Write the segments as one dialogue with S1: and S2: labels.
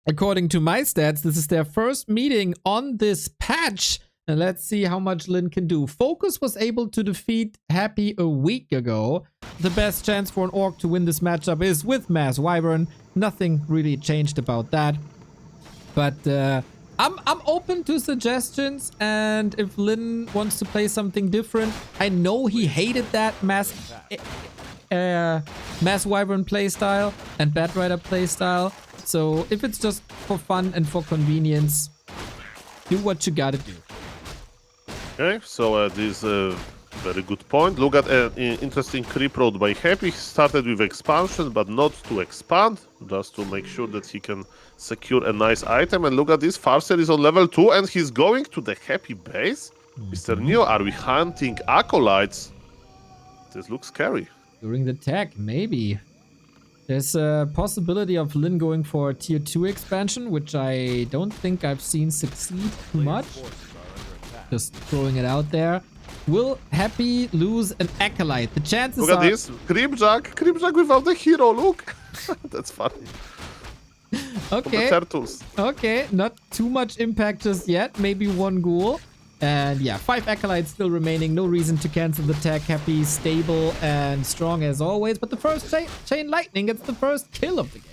S1: according to my stats, this is their first meeting on this patch. And let's see how much Lin can do. Focus was able to defeat Happy a week ago. The best chance for an Orc to win this matchup is with Mass Wyvern. Nothing really changed about that. But I'm open to suggestions, and if Lin wants to play something different, I know he hated that Mass Wyvern playstyle and Batrider playstyle. So if it's just for fun and for convenience, do what you gotta do.
S2: Okay, so this is a very good point. Look at an interesting creep road by Happy. He started with expansion, but not to expand, just to make sure that he can secure a nice item. And look at this, Farseer is on level 2 and he's going to the Happy base. Mr. Neo, are we hunting acolytes? This looks scary.
S1: During the tech, maybe. There's a possibility of Lin going for a tier 2 expansion, which I don't think I've seen succeed too much. Just throwing it out there. Will Happy lose an acolyte? The chances
S2: are... Look at this. Creepjack without the hero, look. That's funny.
S1: Okay. Okay, not too much impact just yet. Maybe one ghoul. And yeah, 5 acolytes still remaining. No reason to cancel the tech. Happy, stable, and strong as always. But the first chain lightning, it's the first kill of the game.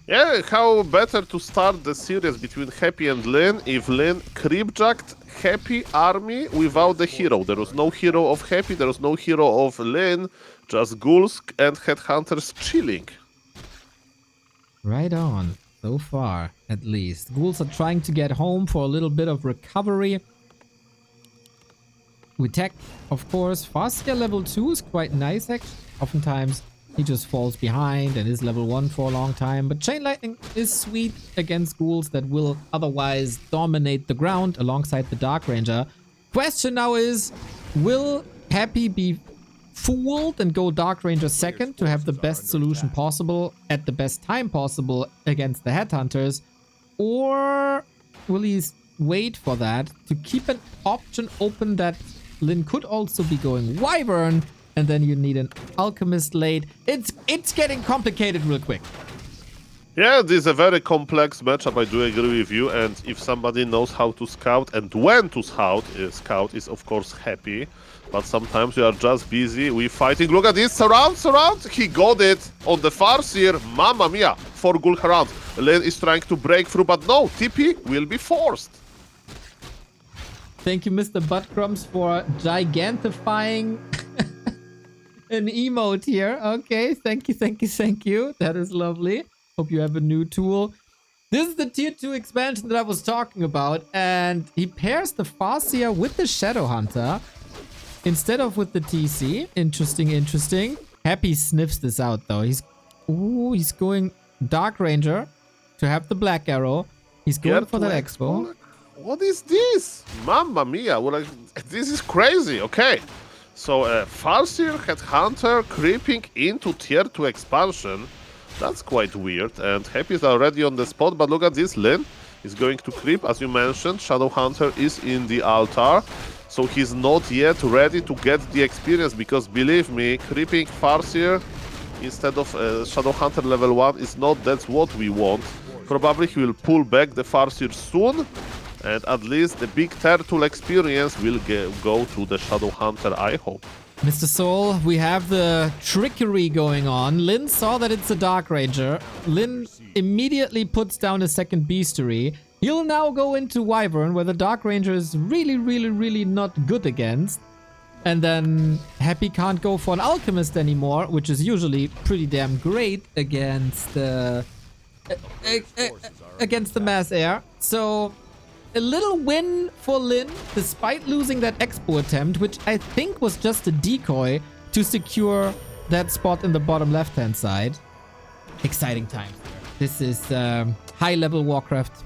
S2: Yeah, how better to start the series between Happy and Lin if Lin creepjacked Happy army without the hero. There was no hero of Happy, there was no hero of Lin, just ghouls and headhunters chilling.
S1: Right on. So far, at least. Ghouls are trying to get home for a little bit of recovery. We tech, of course. Farseer level 2 is quite nice, actually. Oftentimes, he just falls behind and is level 1 for a long time. But Chain Lightning is sweet against ghouls that will otherwise dominate the ground alongside the Dark Ranger. Question now is, will Happy be fooled and go Dark Ranger second to have the best solution possible at the best time possible against the Headhunters? Or will he wait for that to keep an option open that Lin could also be going Wyvern, and then you need an Alchemist late? It's getting complicated real quick.
S2: Yeah, this is a very complex matchup, I do agree with you, and if somebody knows how to scout and when to scout is of course Happy. But sometimes we are just busy, we fighting. Look at this, surround! He got it on the Farseer. Mamma mia, 4 ghoul around. Lin is trying to break through, but no, TP will be forced.
S1: Thank you, Mr. Buttcrumbs, for gigantifying an emote here. Okay, thank you. That is lovely. Hope you have a new tool. This is the tier 2 expansion that I was talking about, and he pairs the Farseer with the Shadowhunter instead of with the TC. Interesting. Happy sniffs this out though. He's going Dark Ranger to have the Black Arrow. He's going for that Expo.
S2: What is this? Mamma mia, this is crazy. Okay, so Farseer Headhunter creeping into tier 2 expansion. That's quite weird, and Happy is already on the spot, but look at this, Lin is going to creep, as you mentioned. Shadowhunter is in the altar, so he's not yet ready to get the experience, because believe me, creeping Farseer instead of Shadowhunter level 1 is not that's what we want. Probably he will pull back the Farseer soon, and at least the big turtle experience will go to the Shadowhunter, I hope.
S1: Mr. Soul, we have the trickery going on. Lin saw that it's a Dark Ranger. Lin immediately puts down a second Beastery. He'll now go into Wyvern, where the Dark Ranger is really not good against. And then Happy can't go for an Alchemist anymore, which is usually pretty damn great against the Mass Air. So a little win for Lin, despite losing that Expo attempt, which I think was just a decoy to secure that spot in the bottom left-hand side. Exciting times. This is high-level Warcraft.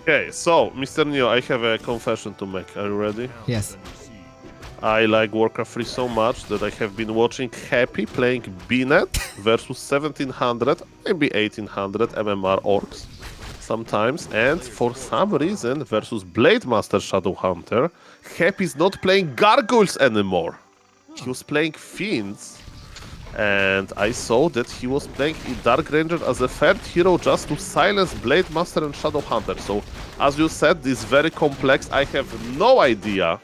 S2: Okay, so, Mr. Neo, I have a confession to make. Are you ready?
S1: Yes.
S2: I like Warcraft 3 so much that I have been watching Happy playing BNet versus 1700, maybe 1800 MMR orcs sometimes, and for some reason versus Blademaster Shadowhunter, Happy is not playing gargoyles anymore. He was playing fiends, And I saw that he was playing in Dark Ranger as a third hero just to silence Blade Master and Shadow Hunter. So, as you said, this is very complex. I have no idea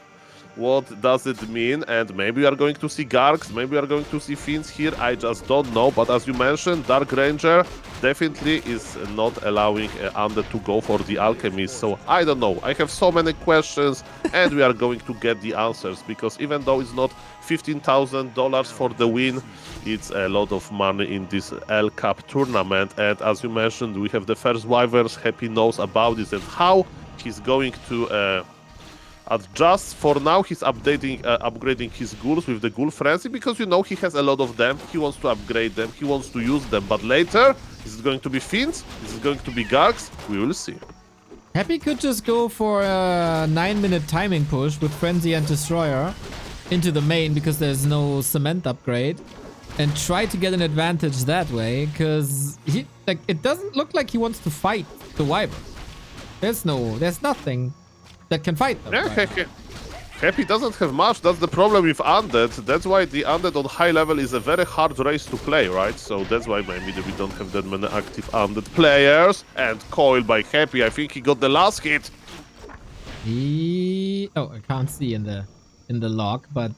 S2: what does it mean, and maybe we are going to see Gargs, maybe we are going to see Fiends here, I just don't know. But as you mentioned, Dark Ranger definitely is not allowing Undead to go for the Alchemist, so I don't know. I have so many questions, and we are going to get the answers, because even though it's not $15,000 for the win, it's a lot of money in this L Cup tournament. And as you mentioned, we have the first Wyverns. Happy knows about this and how he's going to adjust. For now, he's upgrading his ghouls with the Ghoul Frenzy, because you know he has a lot of them. He wants to upgrade them, he wants to use them. But later, is it going to be Fiends? Is it going to be Gargs? We will see.
S1: Happy could just go for a 9-minute timing push with Frenzy and Destroyer into the main, because there's no cement upgrade, and try to get an advantage that way, because it doesn't look like he wants to fight the Wyvern. There's nothing that can fight them.
S2: Yeah, Happy doesn't have much. That's the problem with Undead. That's why the Undead on high level is a very hard race to play, right? So that's why maybe we don't have that many active Undead players. And Coil by Happy, I think he got the last hit.
S1: Oh, I can't see in the log, but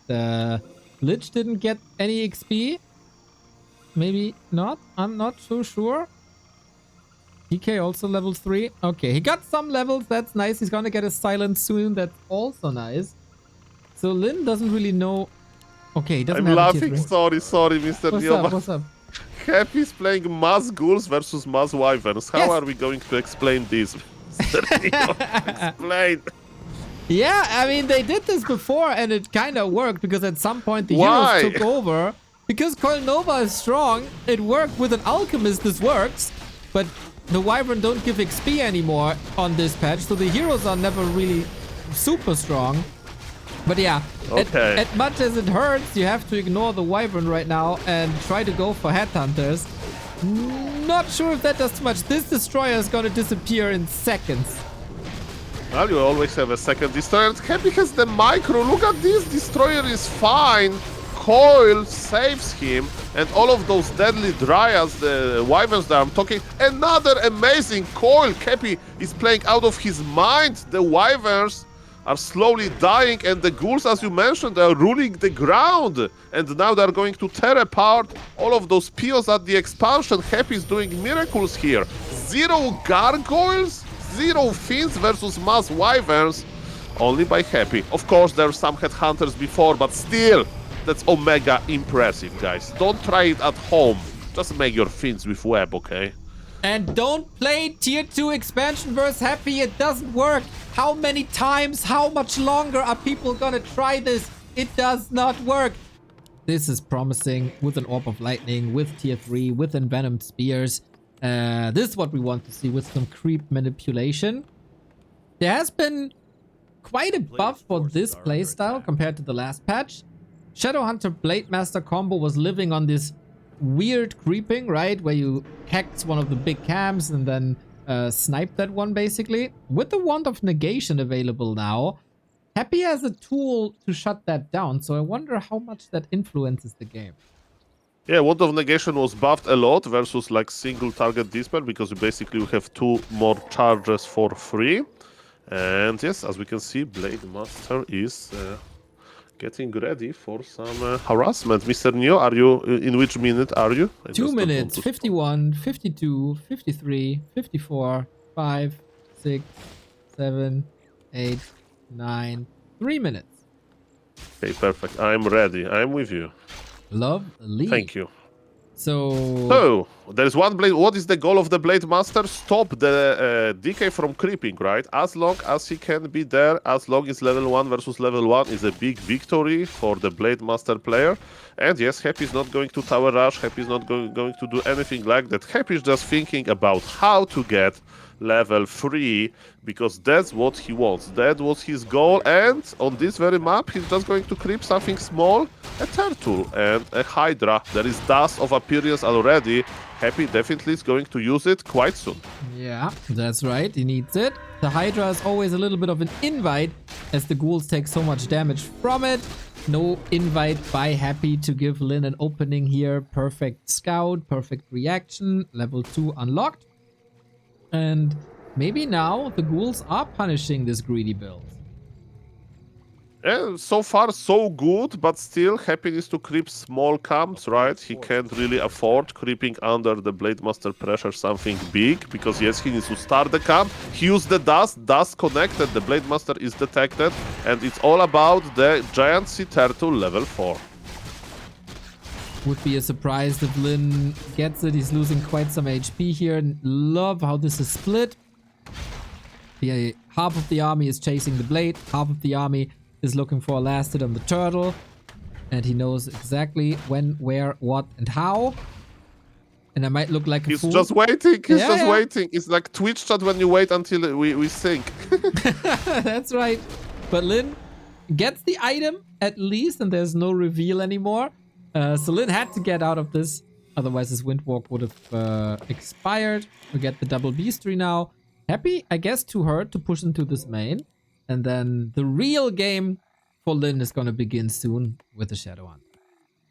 S1: Lich didn't get any XP. Maybe not. I'm not so sure. DK also level 3. Okay, he got some levels. That's nice. He's gonna get a silence soon. That's also nice. So Lin doesn't really know. Okay, he doesn't
S2: I'm
S1: have
S2: laughing.
S1: a tier 3.
S2: Sorry, Mr. Neo.
S1: What's up?
S2: Happy's playing Mass Ghouls versus Mass Wyverns. How are we going to explain this, Mr. Neo? Explain.
S1: Yeah, I mean, they did this before and it kind of worked, because at some point the
S2: Why?
S1: heroes took over. Because Coil Nova is strong, it worked with an Alchemist. This works, but the Wyvern don't give XP anymore on this patch, so the heroes are never really super strong. But yeah,
S2: okay.
S1: As much as it hurts, you have to ignore the Wyvern right now and try to go for Headhunters. Not sure if that does too much. This Destroyer is gonna disappear in seconds.
S2: Well, you always have a second Destroyer. Happy has the micro. Look at this. Destroyer is fine. Coil saves him, and all of those deadly Dryads, the Wyverns that I'm talking, another amazing Coil. Cappy is playing out of his mind. The Wyverns are slowly dying, and the Ghouls, as you mentioned, are ruling the ground. And now they're going to tear apart all of those POs at the expansion. Happy is doing miracles here. 0 Gargoyles, 0 Fiends versus Mass Wyverns, only by Happy. Of course, there are some Headhunters before, but still, that's omega impressive, guys. Don't try it at home. Just make your Fiends with web, okay?
S1: And don't play tier 2 expansion versus Happy. It doesn't work. How many times, how much longer are people gonna try this? It does not work. This is promising with an Orb of Lightning, with tier 3, with Envenomed Spears. This is what we want to see with some creep manipulation. There has been quite a buff for this playstyle compared to the last patch. Shadowhunter Blade Master combo was living on this weird creeping, right? Where you hex one of the big camps and then snipe that one, basically. With the Wand of Negation available now, Happy has a tool to shut that down. So I wonder how much that influences the game.
S2: Yeah, Wand of Negation was buffed a lot versus like single target dispel, because you basically have 2 more charges for free. And yes, as we can see, Blade Master is getting ready for some harassment. Mr. Neo, are you in which minute are you?
S1: 2 minutes, 51, 52, 53, 54, 5, 6, 7, 8, 9, 3 minutes.
S2: Okay, perfect. I'm ready. I'm with you.
S1: Lovely.
S2: Thank you.
S1: So
S2: there's one blade. What is the goal of the Blade Master? Stop the DK from creeping, right? As long as he can be there, as long as level 1 versus level 1 is a big victory for the Blade Master player. And yes, Happy is not going to tower rush. Happy is not going to do anything like that. Happy is just thinking about how to get level 3, because that's what he wants. That was his goal, and on this very map he's just going to creep something small, a turtle and a hydra. There is dust of appearance already. Happy definitely is going to use it quite soon.
S1: yeah, that's right, he needs it. The hydra is always a little bit of an invite, as the ghouls take so much damage from it. No invite by Happy to give Lin an opening here. Perfect scout, perfect reaction. Level 2 unlocked. And maybe now the ghouls are punishing this greedy build.
S2: Yeah, so far so good, but still Happy needs to creep small camps, right? He can't really afford creeping under the Blade Master pressure something big, because yes, he needs to start the camp. He used the dust connected, the Blade Master is detected, and it's all about the Giant Sea Turtle level 4.
S1: Would be a surprise if Lin gets it. He's losing quite some HP here. Love how this is split. The half of the army is chasing the blade, half of the army is looking for a last hit on the turtle, and he knows exactly when, where, what, and how. And I might look like a fool.
S2: He's just waiting. He's
S1: Yeah,
S2: just
S1: yeah.
S2: waiting. It's like Twitch chat when you wait until we sync.
S1: That's right. But Lin gets the item at least, and there's no reveal anymore. So Lin had to get out of this. Otherwise, his Windwalk would have expired. We get the double beastry now. Happy, I guess, to her to push into this main. And then the real game for Lin is going to begin soon with the Shadow Hunt.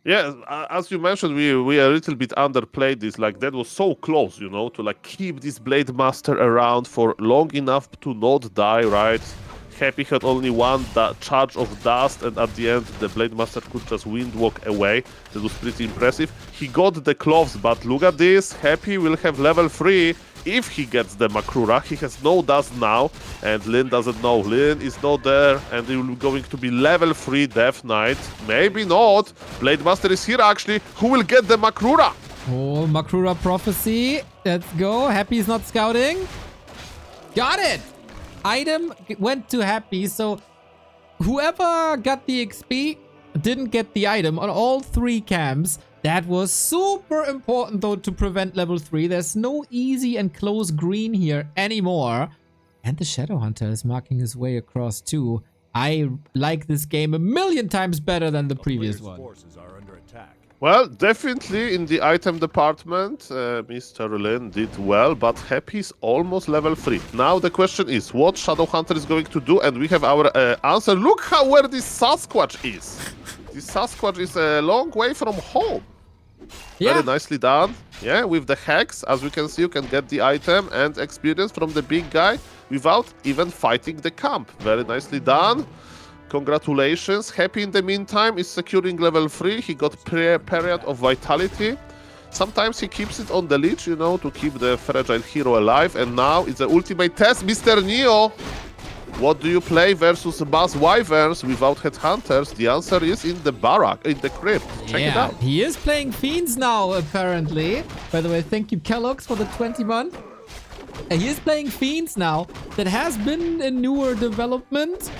S2: Yeah, as you mentioned, we a little bit underplayed this. Like, that was so close, you know, to like keep this Blade Master around for long enough to not die, right? Happy had only one charge of dust, and at the end the Blade Master could just windwalk away. That was pretty impressive. He got the cloves, but look at this. Happy will have level 3 if he gets the Makrura. He has no dust now, and Lin doesn't know. Lin is not there, and it will going to be level 3 Death Knight. Maybe not. Blade Master is here actually. Who will get the Makrura?
S1: Oh, Makrura Prophecy. Let's go. Happy is not scouting. Got it. Item went to Happy, so whoever got the XP didn't get the item on all 3 camps. That was super important though to prevent level 3. There's no easy and close green here anymore. And the Shadow Hunter is marking his way across too. I like this game a million times better than the previous one.
S2: Well, definitely in the item department, Mr. Lin did well, but Happy is almost level 3. Now the question is, what Shadow Hunter is going to do? And we have our answer. Look where this Sasquatch is. This Sasquatch is a long way from home.
S1: Yeah.
S2: Very nicely done. Yeah, with the hex, as we can see, you can get the item and experience from the big guy without even fighting the camp. Very nicely done. Congratulations. Happy in the meantime is securing level 3. He got period of vitality. Sometimes he keeps it on the leech, you know, to keep the fragile hero alive. And now it's the ultimate test. Mr. Neo, what do you play versus Bass Wyverns without headhunters? The answer is in the barrack, in the crypt. Check it out.
S1: He is playing Fiends now, apparently. By the way, thank you, Kellogg's, for the 20 month. And he is playing Fiends now. That has been a newer development.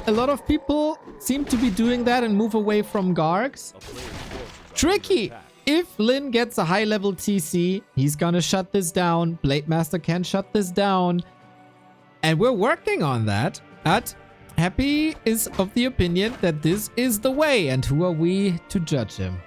S1: A lot of people seem to be doing that and move away from Gargs. Tricky. If Lin gets a high level TC, he's gonna shut this down. Blade Master can shut this down. And we're working on that. But Happy is of the opinion that this is the way. And who are we to judge him?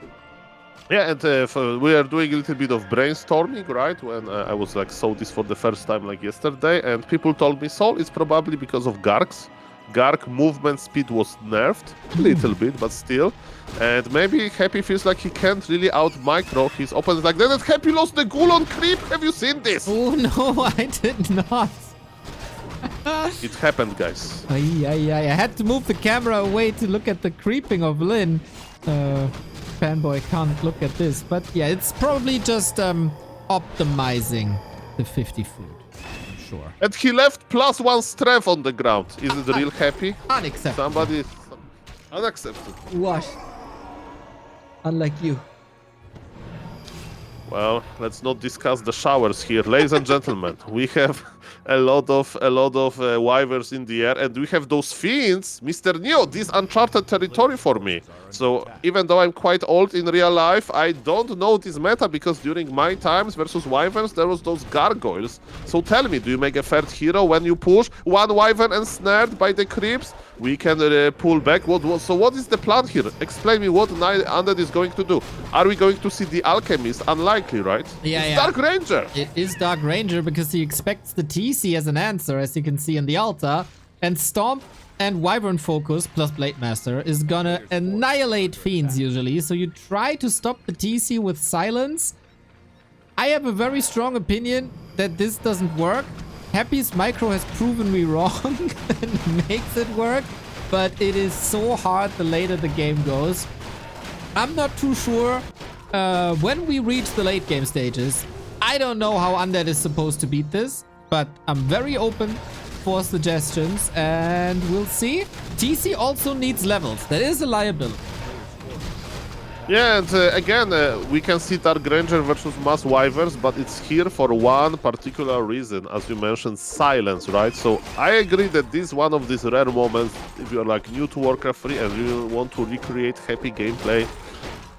S2: Yeah, and we are doing a little bit of brainstorming, right? When I was like, saw this for the first time like yesterday, and people told me, Sol, it's probably because of Gargs. Garg movement speed was nerfed a little bit, but still. And maybe Happy feels like he can't really out-micro his opponent like that. And Happy lost the ghoul on creep. Have you seen this?
S1: Oh no, I did not.
S2: It happened, guys.
S1: I had to move the camera away to look at the creeping of Lin. Fanboy can't look at this. But yeah, it's probably just optimizing the 50 food. Sure.
S2: And he left +1 strength on the ground. Is it real Happy?
S1: Unacceptable.
S2: Somebody... Unacceptable.
S1: Wash. Unlike you.
S2: Well, let's not discuss the showers here. Ladies and gentlemen, we have a lot of wyverns in the air, and we have those fiends. Mr. Neo, this uncharted territory for me. So even though I'm quite old in real life, I don't know this meta, because during my times versus wyverns, there was those gargoyles. So tell me, do you make a third hero when you push one wyvern and snared by the creeps? We can pull back. So what is the plan here? Explain me what Undead is going to do. Are we going to see the Alchemist? Unlikely, right? It's Dark Ranger.
S1: It is Dark Ranger because he expects the TC as an answer, as you can see in the altar. And Stomp and Wyvern Focus plus Blade Master is gonna annihilate Fiends usually. So you try to stop the TC with Silence. I have a very strong opinion that this doesn't work. Happy's micro has proven me wrong and makes it work, but it is so hard the later the game goes. I'm not too sure when we reach the late game stages. I don't know how Undead is supposed to beat this, but I'm very open for suggestions and we'll see. TC also needs levels. That is a liability.
S2: Yeah, and again, we can see Dark Ranger versus Mass Wyverns, but it's here for one particular reason, as you mentioned, silence, right? So I agree that this is one of these rare moments, if you're like new to Warcraft 3 and you want to recreate happy gameplay,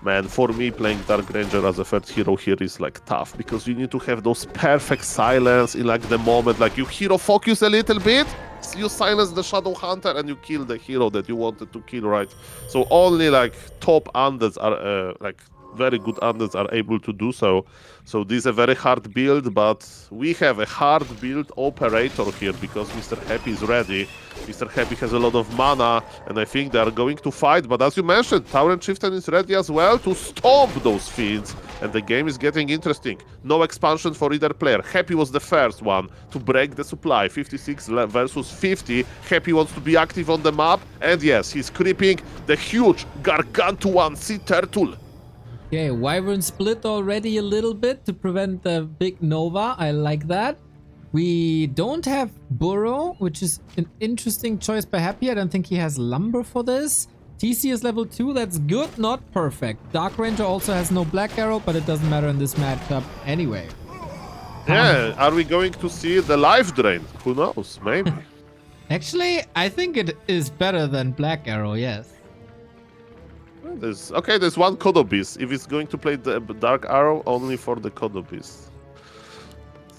S2: man, for me, playing Dark Ranger as a third hero here is like tough, because you need to have those perfect silence in like the moment, like you hero focus a little bit, you silence the Shadow Hunter and you kill the hero that you wanted to kill, right? So only like top undeads are like very good undeads are able to do so. So this is a very hard build, but we have a hard build operator here because Mr. Happy is ready. Mr. Happy has a lot of mana, and I think they are going to fight. But as you mentioned, Tauren Chieftain is ready as well to stomp those fiends, and the game is getting interesting. No expansion for either player. Happy was the first one to break the supply. 56 versus 50. Happy wants to be active on the map, and yes, he's creeping the huge gargantuan sea turtle.
S1: Okay, Wyvern split already a little bit to prevent the big Nova. I like that. We don't have Burrow, which is an interesting choice by Happy. I don't think he has Lumber for this. TC is level 2. That's good, not perfect. Dark Ranger also has no Black Arrow, but it doesn't matter in this matchup anyway.
S2: Yeah, are we going to see the life drain? Who knows? Maybe.
S1: Actually, I think it is better than Black Arrow, yes.
S2: There's one Kodo Beast. If it's going to play the Dark Arrow, only for the Kodo Beast.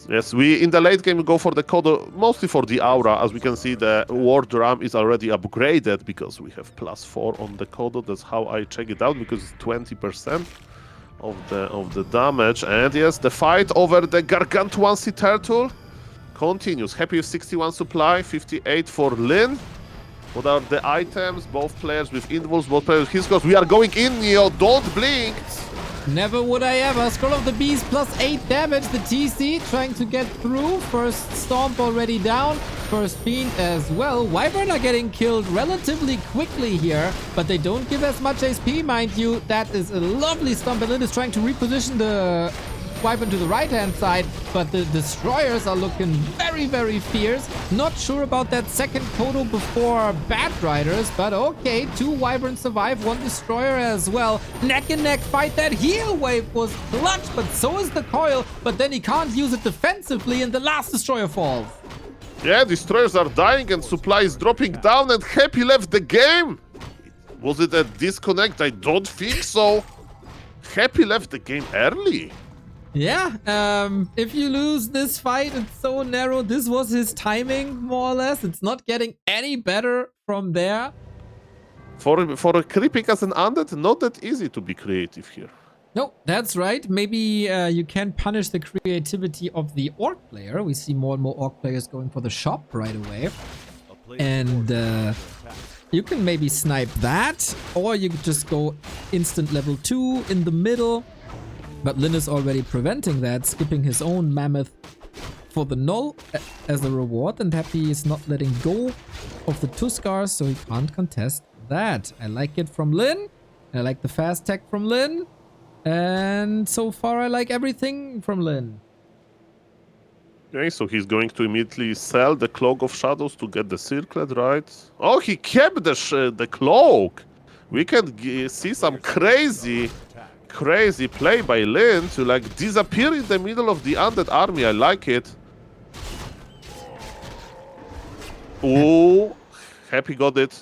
S2: Yes, we in the late game go for the Kodo, mostly for the Aura. As we can see, the War Drum is already upgraded because we have +4 on the Kodo. That's how I check it out, because it's 20% of the damage. And yes, the fight over the Gargantuan Sea Turtle continues. Happy with 61 supply, 58 for Lin. What are the items? Both players with Involves, both players with His. We are going in, Neo. Don't blink.
S1: Never would I ever. Scroll of the Beast +8 damage. The TC trying to get through. First Stomp already down. First Fiend as well. Wyvern are getting killed relatively quickly here, but they don't give as much HP, mind you. That is a lovely Stomp. And Lin is trying to reposition the Wyvern to the right-hand side, but the Destroyers are looking very, very fierce. Not sure about that second Kodo before Bat Riders, but okay, 2 Wyverns survive, 1 Destroyer as well. Neck and neck fight. That heal wave was clutch, but so is the coil, but then he can't use it defensively, and the last Destroyer falls.
S2: Yeah, Destroyers are dying and supply is dropping down, and Happy left the game. Was it a disconnect? I don't think so. Happy left the game early.
S1: Yeah, if you lose this fight, it's so narrow. This was his timing, more or less. It's not getting any better from there.
S2: For a creeping as an undead, not that easy to be creative here.
S1: No, that's right. Maybe you can punish the creativity of the Orc player. We see more and more Orc players going for the shop right away. And you can maybe snipe that, or you could just go instant level 2 in the middle. But Lin is already preventing that, skipping his own Mammoth for the null as a reward, and Happy is not letting go of the Tuskars, so he can't contest that. I like it from Lin. I like the fast tech from Lin. And so far I like everything from Lin.
S2: Okay, so he's going to immediately sell the Cloak of Shadows to get the Circlet, right? Oh, he kept the Cloak! We can see some crazy play by Lin to like disappear in the middle of the undead army. I like it. Oh, Happy got it.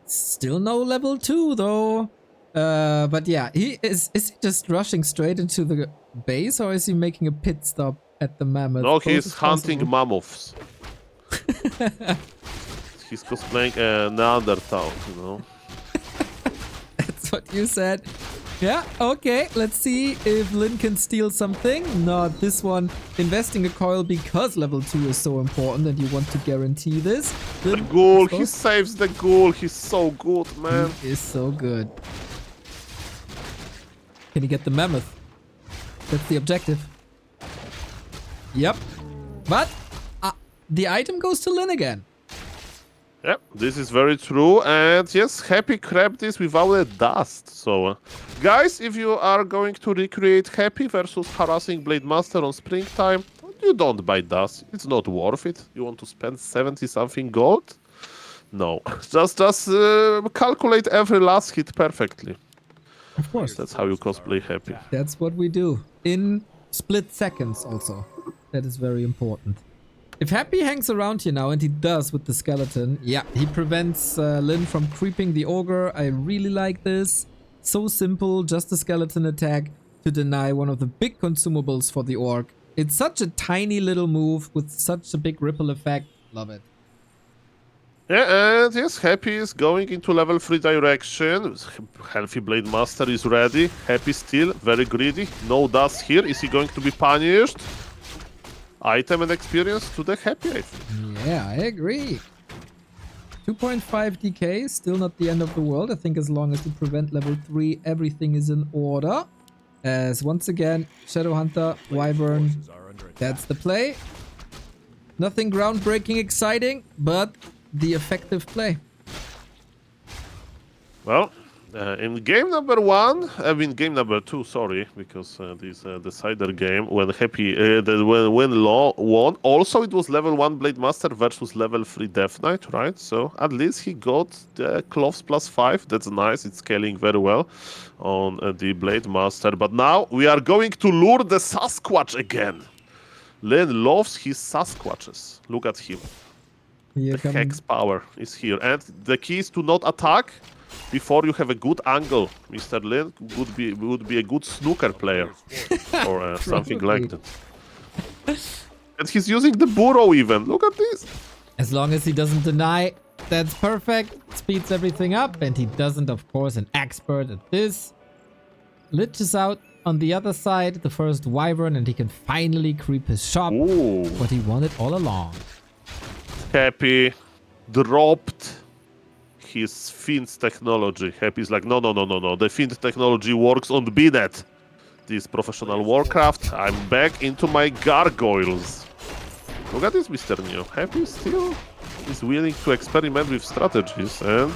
S1: Still no level 2 though. But yeah, is he just rushing straight into the base, or is he making a pit stop at the mammoth?
S2: No, he's hunting mammoths. He's cosplaying a Neanderthal, you know.
S1: That's what you said. Yeah, okay. Let's see if Lin can steal something. Not this one. Investing a coil because level 2 is so important and you want to guarantee this.
S2: The
S1: Lin,
S2: ghoul, he saves the ghoul. He's so good, man.
S1: he is so good. Can he get the mammoth? That's the objective. Yep. But the item goes to Lin again.
S2: Yep, this is very true. And yes, Happy grabbed this without a dust. So, guys, if you are going to recreate Happy versus harassing Blade Master on springtime, you don't buy dust. It's not worth it. You want to spend 70 something gold? No. Just calculate every last hit perfectly.
S1: Of course.
S2: That's how you cosplay Happy.
S1: That's what we do. In split seconds also. That is very important. If Happy hangs around here now, and he does with the skeleton, yeah, he prevents Lin from creeping the ogre. I really like this. So simple, just a skeleton attack to deny one of the big consumables for the orc. It's such a tiny little move with such a big ripple effect. Love it.
S2: Yeah, and yes, Happy is going into level 3 direction. Healthy Blade Master is ready. Happy still, very greedy. No dust here. Is he going to be punished? Item and experience to the Happy, I think.
S1: Yeah, I agree. 2.5 DK, still not the end of the world. I think as long as we prevent level 3, everything is in order. As once again, Shadowhunter, Wyvern, that's the play. Nothing groundbreaking exciting, but the effective play.
S2: Well, in game number 1, I mean game number 2, sorry, because this decider game when Happy when Law won. Also, it was level 1 Blade Master versus level 3 Death Knight, right? So at least he got the cloths +5. That's nice. It's scaling very well on the Blade Master. But now we are going to lure the Sasquatch again. Lin loves his Sasquatches. Look at him. The Hex power is here, and the key is to not attack before you have a good angle. Mr. Lin would be a good snooker player or something like that. And he's using the burrow even. Look at this.
S1: As long as he doesn't deny, that's perfect. Speeds everything up, and he doesn't, of course, an expert at this. Lich is out on the other side, the first Wyvern, and he can finally creep his shop.
S2: Ooh.
S1: What he wanted all along.
S2: Happy dropped his Fiend's technology. Happy's like, no. The Fiend technology works on BNet. This professional Warcraft. I'm back into my gargoyles. Look at this, Mr. Neo. Happy still is willing to experiment with strategies, and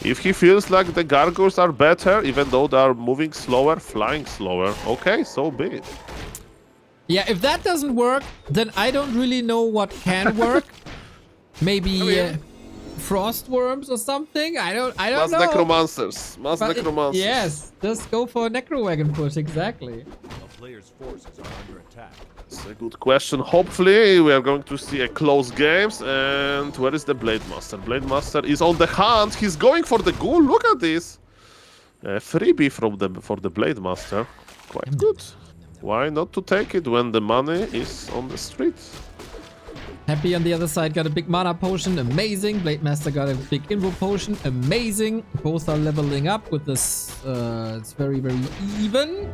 S2: if he feels like the gargoyles are better, even though they are moving slower, flying slower, okay, so be it.
S1: Yeah, if that doesn't work, then I don't really know what can work. Maybe frost worms or something. I don't know.
S2: Necromancers. Necromancers.
S1: Yes, just go for a necro wagon push. Exactly.
S3: A player's forces are under attack.
S2: It's a good question. Hopefully, we are going to see a close games. And where is the Blade Master? Blade Master is on the hunt. He's going for the ghoul. Look at this. Freebie for the Blade Master. Quite good. Why not to take it when the money is on the street?
S1: Happy on the other side got a big mana potion, amazing. Blade Master got a big invo potion, amazing. Both are leveling up with this. It's very, very even.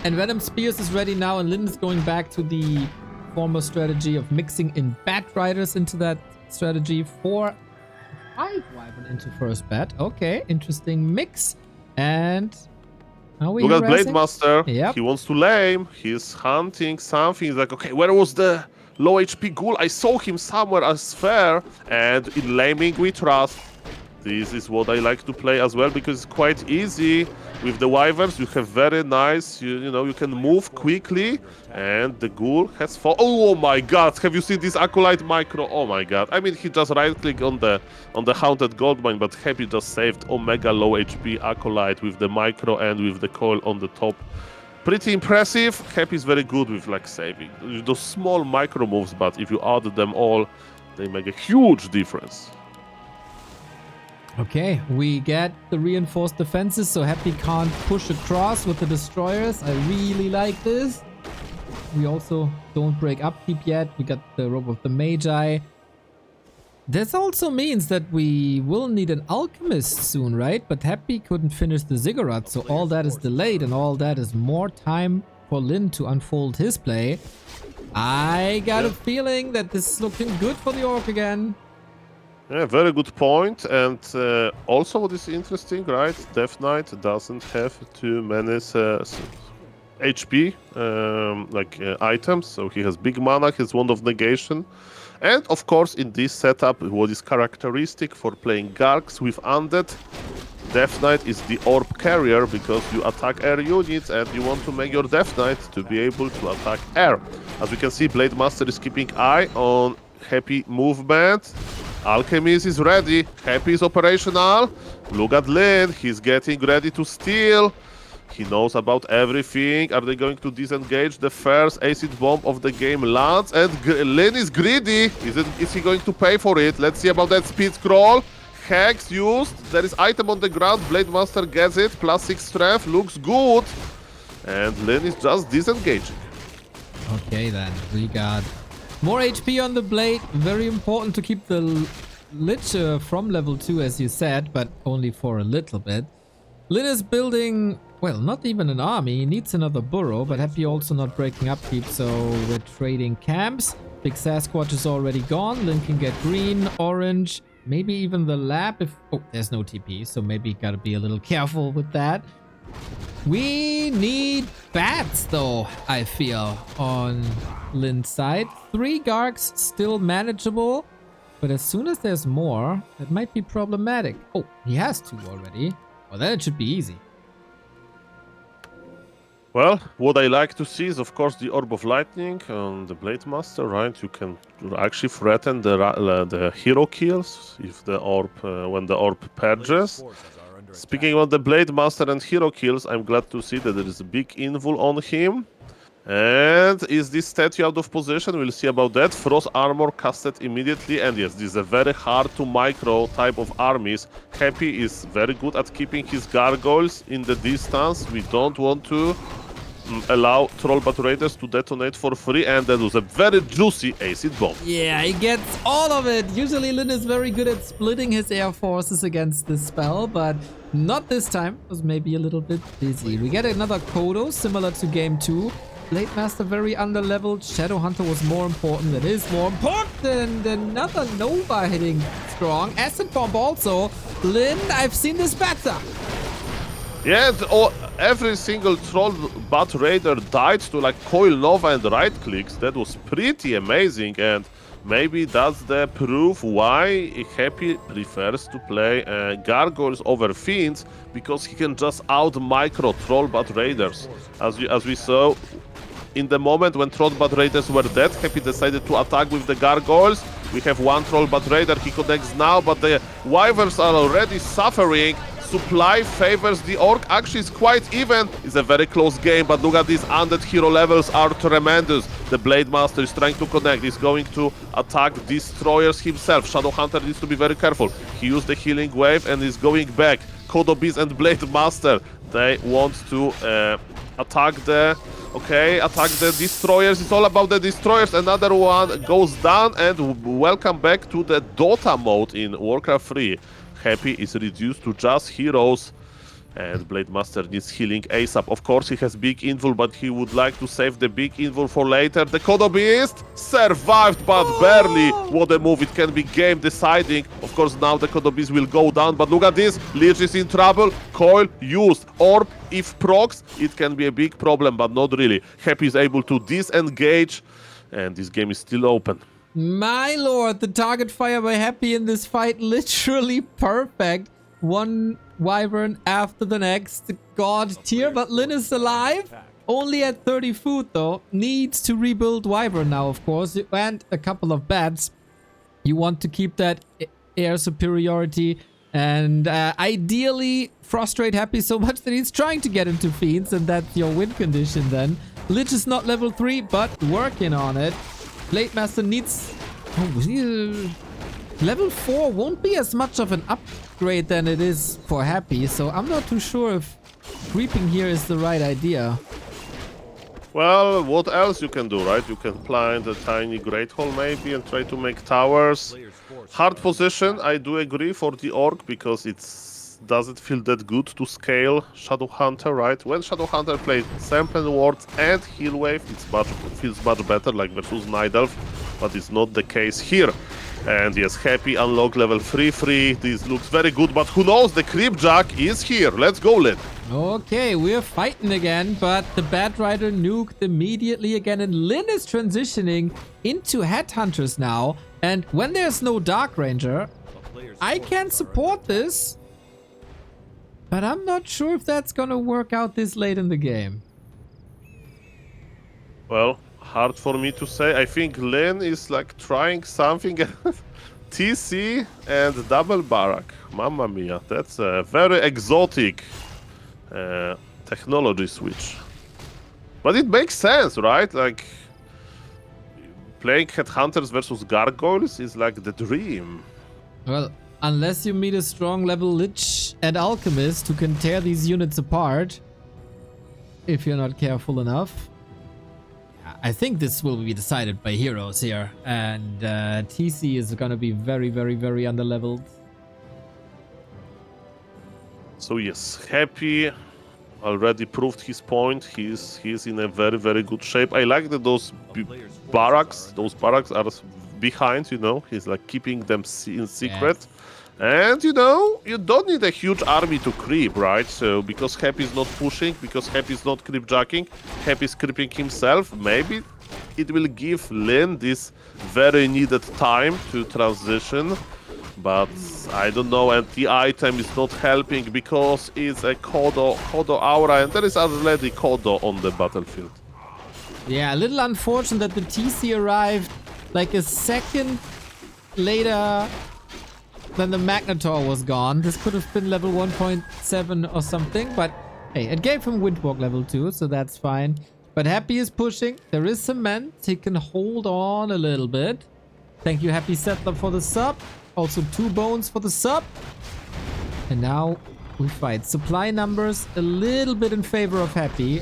S1: And Venom Spears is ready now, and Lin is going back to the former strategy of mixing in Bat Riders into that strategy. 4-5 Wyvern into first bat. Okay, interesting mix. And are we
S2: look at Blade Master.
S1: Yep.
S2: He wants to lame. He's hunting something. He's like, okay, where was the low HP ghoul? I saw him somewhere as fair. And in laming we trust. This is what I like to play as well, because it's quite easy. With the Wyverns, you have very nice, you know, you can move quickly, and the ghoul has fall. Oh my god, have you seen this Acolyte micro? Oh my god. I mean, he just right-click on the Haunted Goldmine, but Happy just saved Omega low HP Acolyte with the micro and with the coil on the top. Pretty impressive. Happy is very good with like saving those small micro moves, but if you add them all, they make a huge difference.
S1: Okay, we get the reinforced defenses, so Happy can't push across with the destroyers. I really like this. We also don't break upkeep yet. We got the Robe of the Magi. This also means that we will need an alchemist soon, right? But Happy couldn't finish the ziggurat, so all that is delayed and all that is more time for Lin to unfold his play. I got a feeling that this is looking good for the Orc again.
S2: Yeah, very good point. And also what is interesting, right? Death Knight doesn't have too many HP items, so he has big mana, his Wand of Negation. And of course, in this setup, what is characteristic for playing Gargs with Undead, Death Knight is the orb carrier because you attack air units and you want to make your Death Knight to be able to attack air. As we can see, Blade Master is keeping eye on Happy movement. Alchemist is ready. Happy is operational. Look at Lin. He's getting ready to steal. He knows about everything. Are they going to disengage? The first acid bomb of the game lands, and Lin is greedy. Is he going to pay for it? Let's see about that speed scroll. Hex used. There is item on the ground. Blade Master gets it. +6 strength. Looks good. And Lin is just disengaging.
S1: Okay then, we got more HP on the blade. Very important to keep the Lich from level 2 as you said, but only for a little bit. Lin is building, well, not even an army. He needs another burrow, but Happy also not breaking upkeep, so we're trading camps. Big Sasquatch is already gone. Lin can get green, orange, maybe even the lab if... Oh, there's no TP, so maybe gotta be a little careful with that. We need bats, though, I feel, on Lin's side. 3 Gargs still manageable, but as soon as there's more, that might be problematic. Oh, he has 2 already. Well, then it should be easy.
S2: Well, what I like to see is, of course, the Orb of Lightning on the Blade Master, right? You can actually threaten the hero kills if the orb, when the orb purges. Speaking of the Blade Master and hero kills, I'm glad to see that there is a big invul on him. And is this statue out of position? We'll see about that. Frost armor casted immediately, and yes, this is a very hard to micro type of armies. Happy is very good at keeping his gargoyles in the distance. We don't want to allow Troll Battle Raiders to detonate for free, and that was a very juicy acid bomb.
S1: Yeah, he gets all of it. Usually Lin is very good at splitting his air forces against this spell, but not this time. Was maybe a little bit busy. We get another Kodo, similar to game 2. Blade Master very underleveled. Shadow Hunter was more important. That is more important than another Nova hitting strong. Acid Bomb also. Lin, I've seen this better.
S2: Yeah, every single Troll Bat Raider died to like Coil Nova and right clicks. That was pretty amazing, and maybe that's the proof why Happy prefers to play Gargoyles over Fiends, because he can just out micro Troll Bat Raiders. As we saw, in the moment when Troll Bat Raiders were dead, Happy decided to attack with the Gargoyles. We have 1 Troll Bat Raider, he connects now, but the Wyverns are already suffering. Supply favors the Orc. Actually, it's quite even. It's a very close game, but look at these undead hero levels are tremendous. The Blade Master is trying to connect. He's going to attack Destroyers himself. Shadow Hunter needs to be very careful. He used the healing wave and is going back. Kodo Beast and Blade Master, they want to attack the Destroyers. It's all about the Destroyers. Another one goes down, and welcome back to the Dota mode in Warcraft 3. Happy is reduced to just heroes, and Blade Master needs healing ASAP. Of course, he has big invul, but he would like to save the big invul for later. The Kodo Beast survived, but barely. What a move. It can be game deciding. Of course, now the Kodo Beast will go down, but look at this. Lich is in trouble. Coil used. Orb, if procs, it can be a big problem, but not really. Happy is able to disengage, and this game is still open.
S1: My lord, the target fire by Happy in this fight, literally perfect. 1 Wyvern after the next. God tier, but Lin is alive. Only at 30 food though. Needs to rebuild Wyvern now, of course. And a couple of bats. You want to keep that air superiority. And ideally frustrate Happy so much that he's trying to get into Fiends. And that's your win condition then. Lich is not level 3, but working on it. Blade Master needs... level 4 won't be as much of an upgrade than it is for Happy, so I'm not too sure if creeping here is the right idea.
S2: Well, what else you can do, right? You can plant a tiny Great Hall maybe and try to make towers.
S3: forces
S2: Hard
S3: are
S2: position, I do agree for the Orc because it's doesn't feel that good to scale Shadow Hunter, right? When Shadow Hunter plays Sample Wards and Heal Wave, feels much better, like versus Night Elf, but it's not the case here. And yes, Happy unlock level 3-3. This looks very good, but who knows? The Creep Jack is here. Let's go, Lin.
S1: Okay, we're fighting again, but the Bat Rider nuked immediately again, and Lin is transitioning into Headhunters now. And when there's no Dark Ranger,
S3: a player's
S1: I
S3: forces
S1: can
S3: are
S1: support
S3: under attack.
S1: this, but I'm not sure if that's gonna work out this late in the game.
S2: Well, hard for me to say. I think Lin is like trying something. TC and double barrack. Mamma mia, that's a very exotic technology switch. But it makes sense, right? Like playing Headhunters versus Gargoyles is like the dream.
S1: Well, unless you meet a strong level Lich and Alchemist who can tear these units apart, if you're not careful enough. I think this will be decided by heroes here, and TC is gonna be very, very, very underleveled.
S2: So yes, Happy already proved his point. He's in a very, very good shape. I like that those barracks are behind, you know. He's like keeping them in secret.
S1: Yes.
S2: And you know, you don't need a huge army to creep, right? So because Happy is not pushing, because Happy is not creep jacking, Happy is creeping himself, maybe it will give Lin this very needed time to transition. But I don't know, and the item is not helping because it's a Kodo aura, and there is already Kodo on the battlefield.
S1: Yeah, a little unfortunate that the TC arrived like a second later than the Magnetor was gone. This could have been level 1.7 or something, but hey, it gave him Windwalk level 2, so that's fine. But Happy is pushing. There is cement. He can hold on a little bit. Thank you, Happy Settler, for the sub. Also 2 bones for the sub. And now we fight. Supply numbers a little bit in favor of Happy.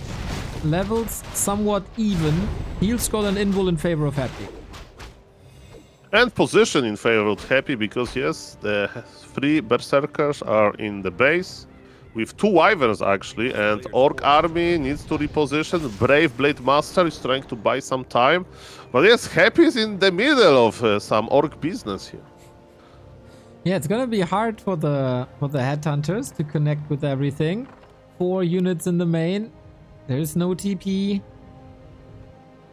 S1: Levels somewhat even. Heal scroll and invul in favor of Happy.
S2: And position in favor of Happy because yes, the 3 Berserkers are in the base. With 2 Wyverns actually, and Orc army needs to reposition. Brave Blade Master is trying to buy some time. But yes, Happy is in the middle of some Orc business here.
S1: Yeah, it's gonna be hard for the Headhunters to connect with everything. 4 units in the main. There's no TP.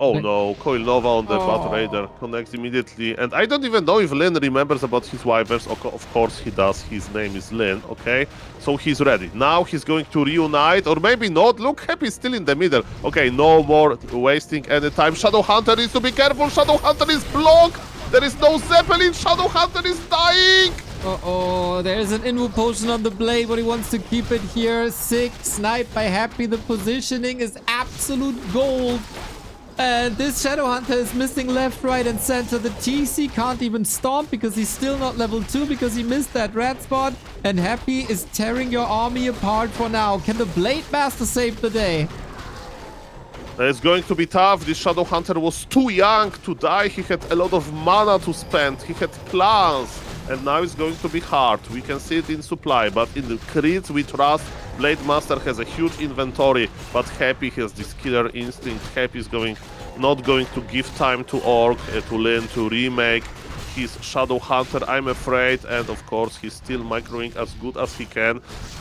S2: Oh no, Coil Nova on the Bat Raider connects immediately. And I don't even know if Lin remembers about his Wyverns. Of course he does, his name is Lin, okay? So he's ready. Now he's going to reunite, or maybe not. Look, Happy's still in the middle. Okay, no more wasting any time. Shadow Hunter needs to be careful. Shadow Hunter is blocked. There is no Zeppelin. Shadow Hunter is dying.
S1: Uh-oh, there's an Invu potion on the blade, but he wants to keep it here. 6, sniped by Happy. The positioning is absolute gold. And this Shadow Hunter is missing left, right, and center. The TC can't even stomp because he's still not level 2 because he missed that red spot. And Happy is tearing your army apart for now. Can the Blade Master save the day?
S2: It's going to be tough. This Shadow Hunter was too young to die. He had a lot of mana to spend. He had plans. And now it's going to be hard. We can see it in supply, but in the crits we trust. Blade Master has a huge inventory, but Happy has this killer instinct. Happy is not going to give time to Orc, to Lin, to remake his Shadow Hunter, I'm afraid, and of course he's still microing as good as he can.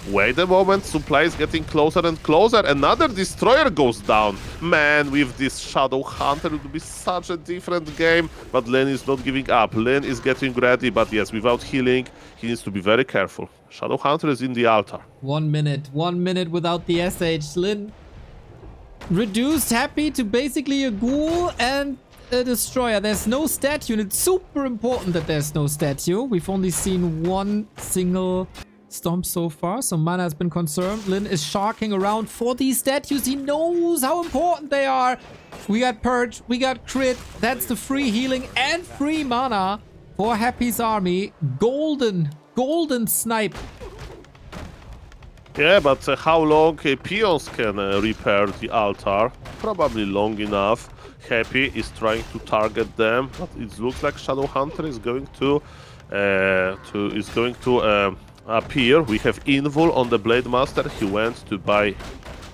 S2: Wait a moment, supply is getting closer and closer. Another destroyer goes down. Man, with this Shadow Hunter it would be such a different game, but Lin is not giving up. Lin is getting ready, but yes, without healing, he needs to be very careful. Shadow Hunter is in the altar.
S1: 1 minute without the SH. Lin reduced Happy to basically a ghoul and a destroyer. There's no statue, and it's super important that there's no statue. We've only seen 1 single stomp so far, so mana has been conserved. Lin is sharking around for these statues. He knows how important they are. We got Purge, we got Crit. That's the free healing and free mana for Happy's army. Golden snipe.
S2: Yeah, but how long peons can repair the altar? Probably long enough. Happy is trying to target them, but it looks like Shadow Hunter is going to is going to appear. We have Invul on the Blade Master. He went to buy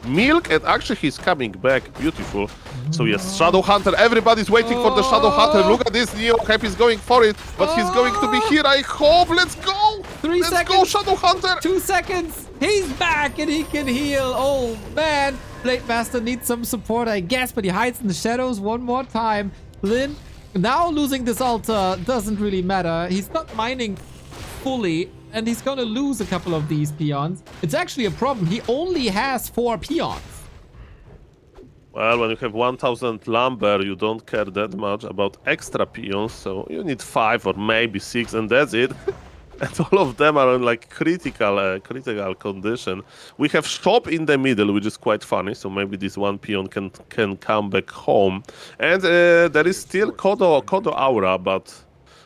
S2: milk, and actually he's coming back. Beautiful. So yes, Shadow Hunter. Everybody's waiting for the Shadow Hunter. Look at this. Neo Happy's going for it, but he's going to be here. I hope. Let's go.
S1: 3
S2: Let's
S1: seconds.
S2: go, Shadow Hunter.
S1: 2 seconds. He's back and he can heal. Oh man, Blade Master needs some support, I guess, but he hides in the shadows one more time. Lin, now losing this altar doesn't really matter. He's not mining fully, and he's gonna lose a couple of these peons. It's actually a problem. He only has 4 peons.
S2: Well, when you have 1000 lumber, you don't care that much about extra peons, so you need 5 or maybe 6, and that's it. And all of them are in like critical condition. We have shop in the middle, which is quite funny. So maybe this one peon can come back home. And there is still Kodo Aura, but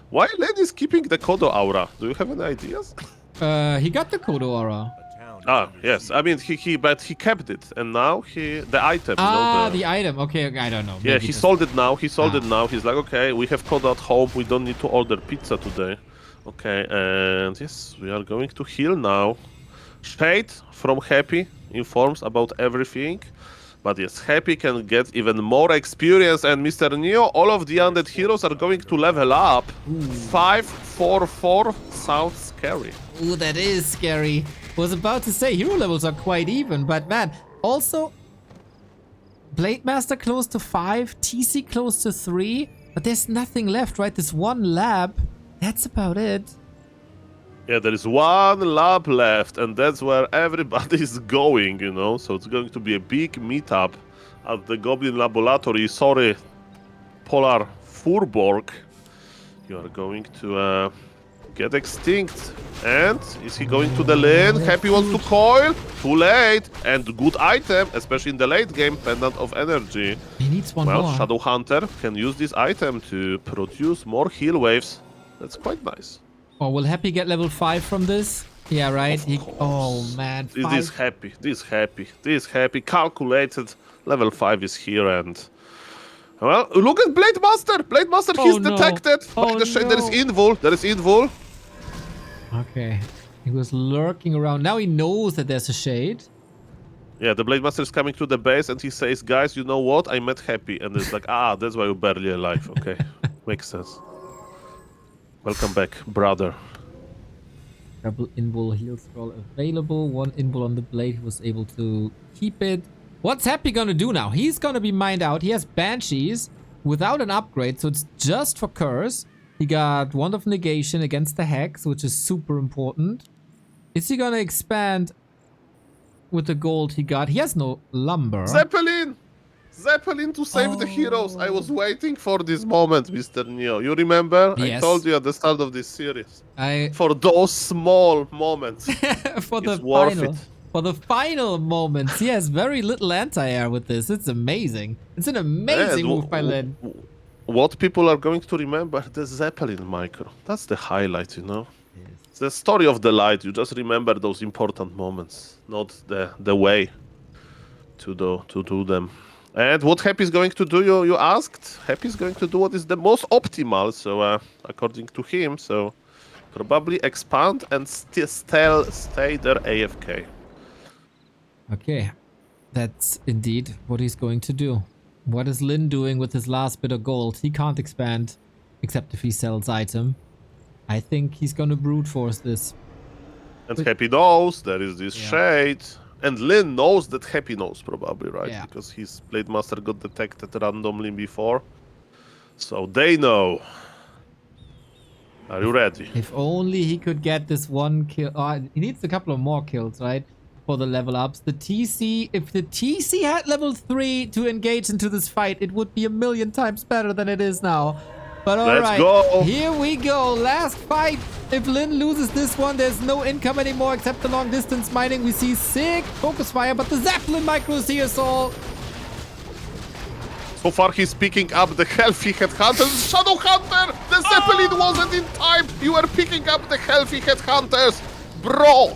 S2: why Len is keeping the Kodo Aura? Do you have any ideas?
S1: He got the Kodo Aura.
S2: Yes. I mean, but he kept it, and now the item.
S1: The item. Okay, I don't know.
S2: Yeah,
S1: Maybe
S2: he
S1: just-
S2: sold it now. He's like, okay, we have Kodo at home. We don't need to order pizza today. Okay, and yes, we are going to heal now. Shade from Happy informs about everything. But yes, Happy can get even more experience, and Mr. Neo, all of the undead heroes are going to level up. 5-4-4 sounds scary.
S1: Ooh, that is scary. Was about to say hero levels are quite even, but man, also Blade Master close to 5, TC close to 3, but there's nothing left, right? This one lab, that's about it.
S2: Yeah, there is one lab left, and that's where everybody is going, you know? So it's going to be a big meetup at the Goblin Laboratory. Sorry, Polar Furborg. You are going to get extinct. And is he going to the lane? Happy wants to coil. Too late. And good item, especially in the late game, Pendant of Energy.
S1: He needs one
S2: Well,
S1: more.
S2: Shadow Hunter can use this item to produce more heal waves. That's quite nice.
S1: Oh, will Happy get level 5 from this? Yeah, right? Oh, man.
S2: This happy. Calculated. Level 5 is here, and well, look at Blade Master. Blade Master,
S1: Oh,
S2: he's
S1: no.
S2: detected.
S1: Oh,
S2: By the shade, there is
S1: no.
S2: Invul. There is Invul.
S1: Okay. He was lurking around. Now he knows that there's a shade.
S2: Yeah, the Blade Master is coming to the base, and he says, "Guys, you know what? I met Happy," and it's like, that's why you're barely alive. Okay, makes sense. Welcome back, brother.
S1: Double Invul heal scroll available. 1 Invul on the blade. He was able to keep it. What's Happy gonna do now? He's gonna be mined out. He has Banshees without an upgrade, so it's just for Curse. He got Wand of Negation against the Hex, which is super important. Is he gonna expand with the gold he got? He has no lumber.
S2: Zeppelin to save the heroes. I was waiting for this moment, Mr. Neo. You remember?
S1: Yes.
S2: I told you at the start of this series.
S1: I
S2: For those small moments.
S1: for the
S2: It's worth
S1: final.
S2: it.
S1: For the final moments, he has very little anti-air with this. It's amazing. It's an amazing
S2: And
S1: move by Lin.
S2: What people are going to remember, the Zeppelin micro. That's the highlight, you know? It's the story of the light. You just remember those important moments, not the way to do them. And what Happy is going to do, you asked? Happy is going to do what is the most optimal, so according to him, so probably expand and stay there AFK.
S1: Okay, that's indeed what he's going to do. What is Lin doing with his last bit of gold? He can't expand, except if he sells item. I think he's gonna brute force this.
S2: And Happy knows there is this
S1: Yeah.
S2: shade. And Lin knows that Happy knows probably, right?
S1: Yeah.
S2: Because his Blade Master got detected randomly before. So they know. Are you ready?
S1: If only he could get this one kill. He needs a couple of more kills, right? For the level ups. The TC, if the TC had level 3 to engage into this fight, it would be a million times better than it is now. But
S2: Let's
S1: alright,
S2: go.
S1: here we go. Last fight. If Lin loses this one, there's no income anymore except the long distance mining. We see sick focus fire, but the Zeppelin micro is here, so
S2: So far he's picking up the healthy headhunters. Shadow Hunter! The Zeppelin wasn't in time! You were picking up the healthy headhunters! Bro!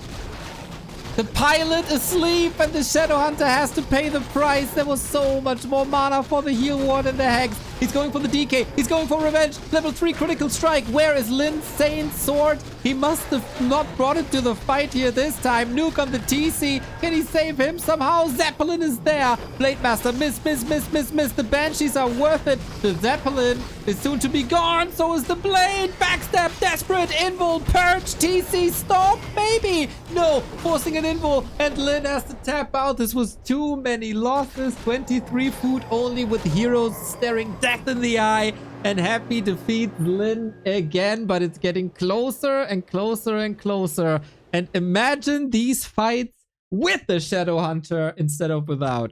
S1: the pilot asleep and the Shadow Hunter has to pay the price. There was so much more mana for the heal ward and the Hex. He's going for the DK. He's going for revenge. Level 3 critical strike. Where is Lin's Saint sword? He must have not brought it to the fight here this time. Nuke on the TC. Can he save him somehow? Zeppelin is there. Blade Master. Miss. The Banshees are worth it. The Zeppelin is soon to be gone. So is the Blade. Backstab. Desperate. Invul. Purge. TC. Stalk. Maybe. No. Forcing an Invul. And Lin has to tap out. This was too many losses. 23 food only with heroes staring death in the eye. And Happy defeats Lin again, but it's getting closer and closer and closer. And imagine these fights with the Shadow Hunter instead of without.